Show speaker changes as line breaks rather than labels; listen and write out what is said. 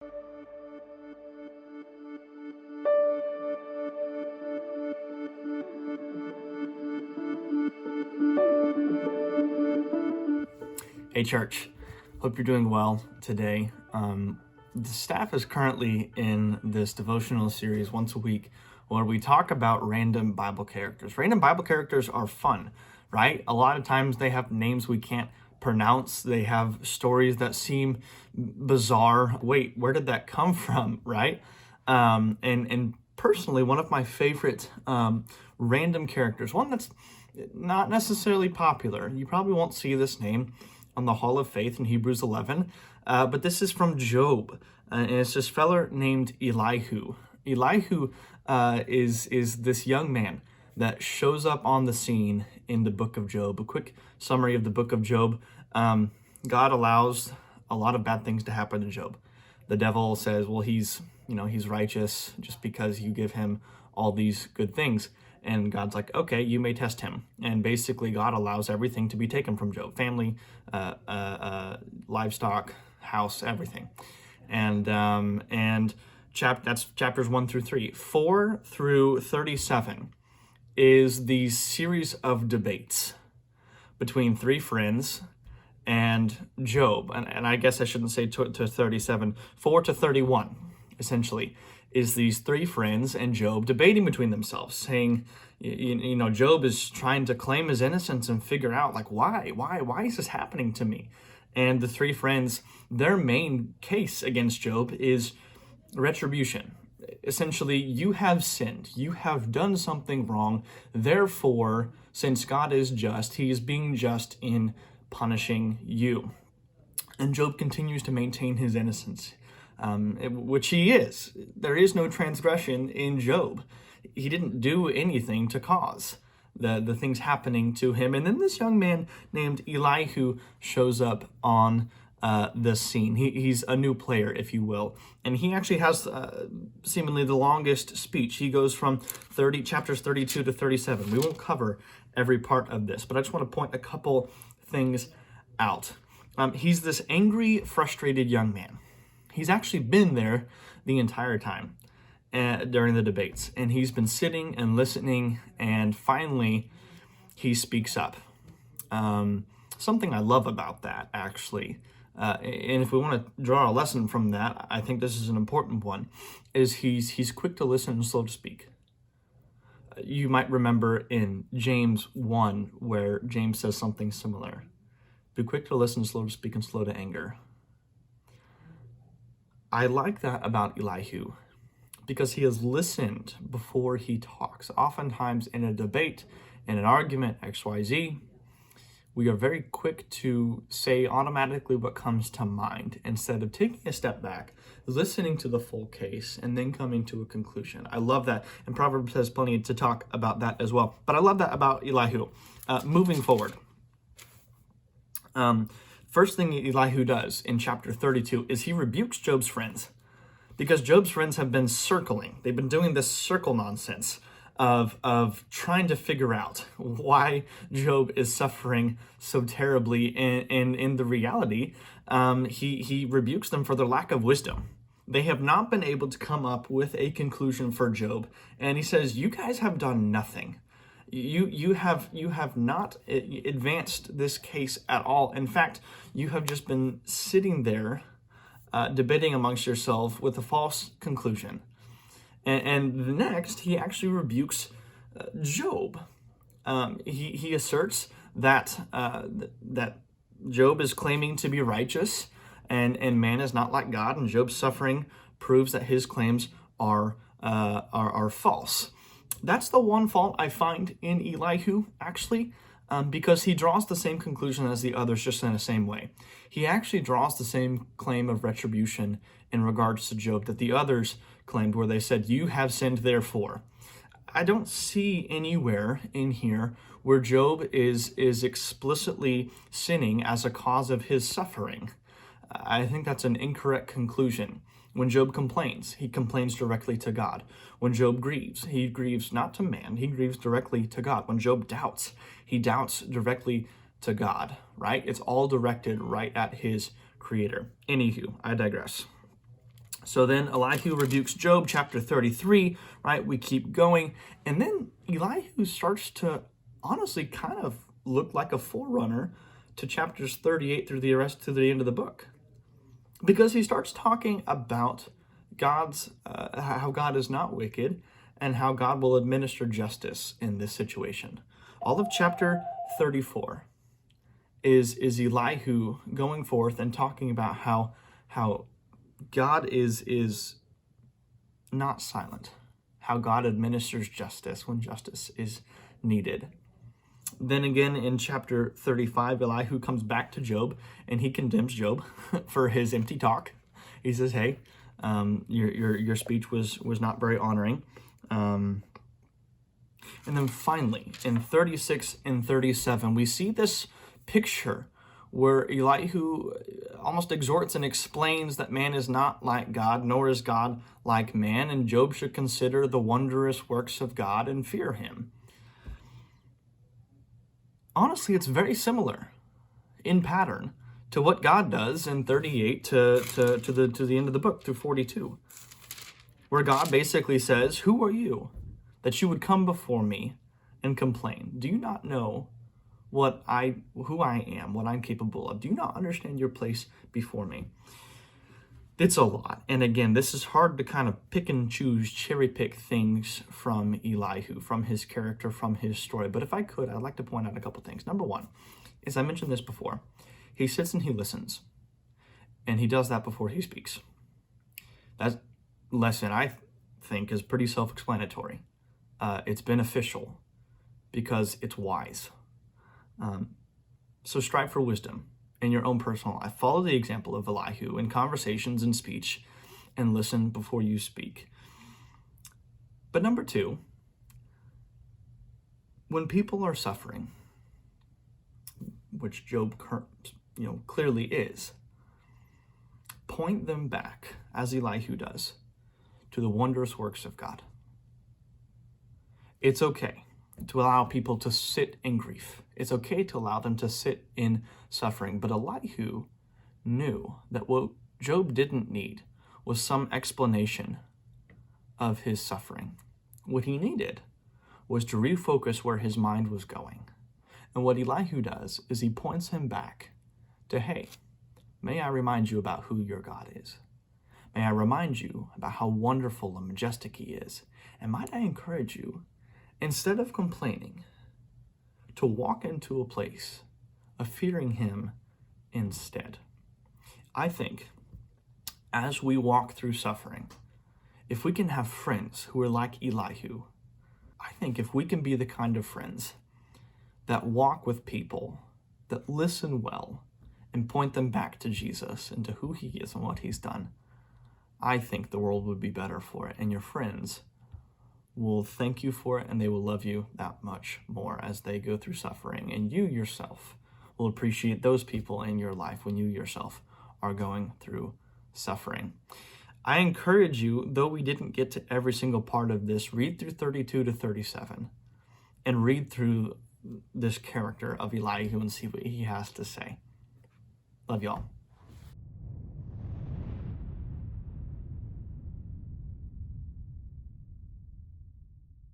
Hey church, hope you're doing well today. The staff is currently in this devotional series once a week where we talk about random Bible characters. Random Bible characters are fun, right? A lot of times they have names we can't pronounce. They have stories that seem bizarre. Wait, where did that come from, right? And personally, one of my favorite random characters, one that's not necessarily popular. You probably won't see this name on the Hall of Faith in Hebrews 11, but this is from Job, and it's this feller named Elihu. Elihu is this young man that shows up on the scene in the book of Job. A quick summary of the book of Job. God allows a lot of bad things to happen to Job. The devil says, well, he's righteous just because you give him all these good things. And God's like, okay, you may test him. And basically God allows everything to be taken from Job. Family, livestock, house, everything. And that's chapters 1 through 3. 4 through 37 is the series of debates between three friends and Job. And I guess I shouldn't say to 37. 4 to 31, essentially, is these three friends and Job debating between themselves, saying, Job is trying to claim his innocence and figure out, like, why is this happening to me? And the three friends, their main case against Job is retribution. Essentially, you have sinned. You have done something wrong. Therefore, since God is just, he is being just in punishing you. And Job continues to maintain his innocence. Which he is. There is no transgression in Job. He didn't do anything to cause the things happening to him. And then this young man named Elihu shows up on the scene. He's a new player, if you will. And he actually has seemingly the longest speech. He goes from chapters 32 to 37. We won't cover every part of this, but I just want to point a couple things out. He's this angry, frustrated young man. He's actually been there the entire time during the debates, and he's been sitting and listening, and finally he speaks up. Something I love about that, actually, and if we want to draw a lesson from that, I think this is an important one, is he's quick to listen and slow to speak. You might remember in James 1 where James says something similar. Be quick to listen, slow to speak, and slow to anger. I like that about Elihu because he has listened before he talks. Oftentimes in a debate, in an argument, XYZ, we are very quick to say automatically what comes to mind instead of taking a step back, listening to the full case, and then coming to a conclusion. I love that. And Proverbs has plenty to talk about that as well. But I love that about Elihu. Moving forward. First thing Elihu does in chapter 32 is he rebukes Job's friends, because Job's friends have been circling. They've been doing this circle nonsense of trying to figure out why Job is suffering so terribly. And in the reality, he rebukes them for their lack of wisdom. They have not been able to come up with a conclusion for Job. And he says, you guys have done nothing. You have not advanced this case at all. In fact, you have just been sitting there debating amongst yourself with a false conclusion. And next, he actually rebukes Job. He asserts that Job is claiming to be righteous, and man is not like God, and Job's suffering proves that his claims are false. That's the one fault I find in Elihu, actually, because he draws the same conclusion as the others, just in the same way. He actually draws the same claim of retribution in regards to Job that the others claimed, where they said, you have sinned, therefore. I don't see anywhere in here where Job is explicitly sinning as a cause of his suffering. I think that's an incorrect conclusion. When Job complains, he complains directly to God. When Job grieves, he grieves not to man, he grieves directly to God. When Job doubts, he doubts directly to God, right? It's all directed right at his creator. Anywho, I digress. So then Elihu rebukes Job, chapter 33, right? We keep going. And then Elihu starts to honestly kind of look like a forerunner to chapters 38 through the rest to the end of the book. Because he starts talking about God's, how God is not wicked and how God will administer justice in this situation. All of chapter 34 is Elihu going forth and talking about how God is not silent, how God administers justice when justice is needed. Then again in chapter 35, Elihu comes back to Job and he condemns Job for his empty talk. He says, hey, your speech was not very honoring. And then finally, in 36 and 37, we see this picture where Elihu almost exhorts and explains that man is not like God, nor is God like man, and Job should consider the wondrous works of God and fear him. Honestly, it's very similar in pattern to what God does in 38 to the end of the book, through 42, where God basically says, who are you that you would come before me and complain? Do you not know who I am, what I'm capable of? Do you not understand your place before me? It's a lot. And again, this is hard to kind of pick and choose, cherry pick things from Elihu, from his character, from his story. But if I could, I'd like to point out a couple things. Number one, as I mentioned this before, he sits and he listens. And he does that before he speaks. That lesson, I think, is pretty self-explanatory. It's beneficial because it's wise. So strive for wisdom in your own personal life. Follow the example of Elihu in conversations and speech, and listen before you speak. But number two, when people are suffering, which Job clearly is, point them back, as Elihu does, to the wondrous works of God. It's okay to allow people to sit in grief. It's okay to allow them to sit in suffering. But Elihu knew that what Job didn't need was some explanation of his suffering. What he needed was to refocus where his mind was going. And what Elihu does is he points him back to, hey, may I remind you about who your God is. May I remind you about how wonderful and majestic he is. And might I encourage you, instead of complaining, to walk into a place of fearing him instead. I think as we walk through suffering, if we can have friends who are like Elihu, I think if we can be the kind of friends that walk with people, that listen well, and point them back to Jesus and to who he is and what he's done, I think the world would be better for it. And your friends will thank you for it, and they will love you that much more as they go through suffering. And you yourself will appreciate those people in your life when you yourself are going through suffering. I encourage you, though we didn't get to every single part of this, read through 32 to 37 and read through this character of Elihu and see what he has to say. Love y'all.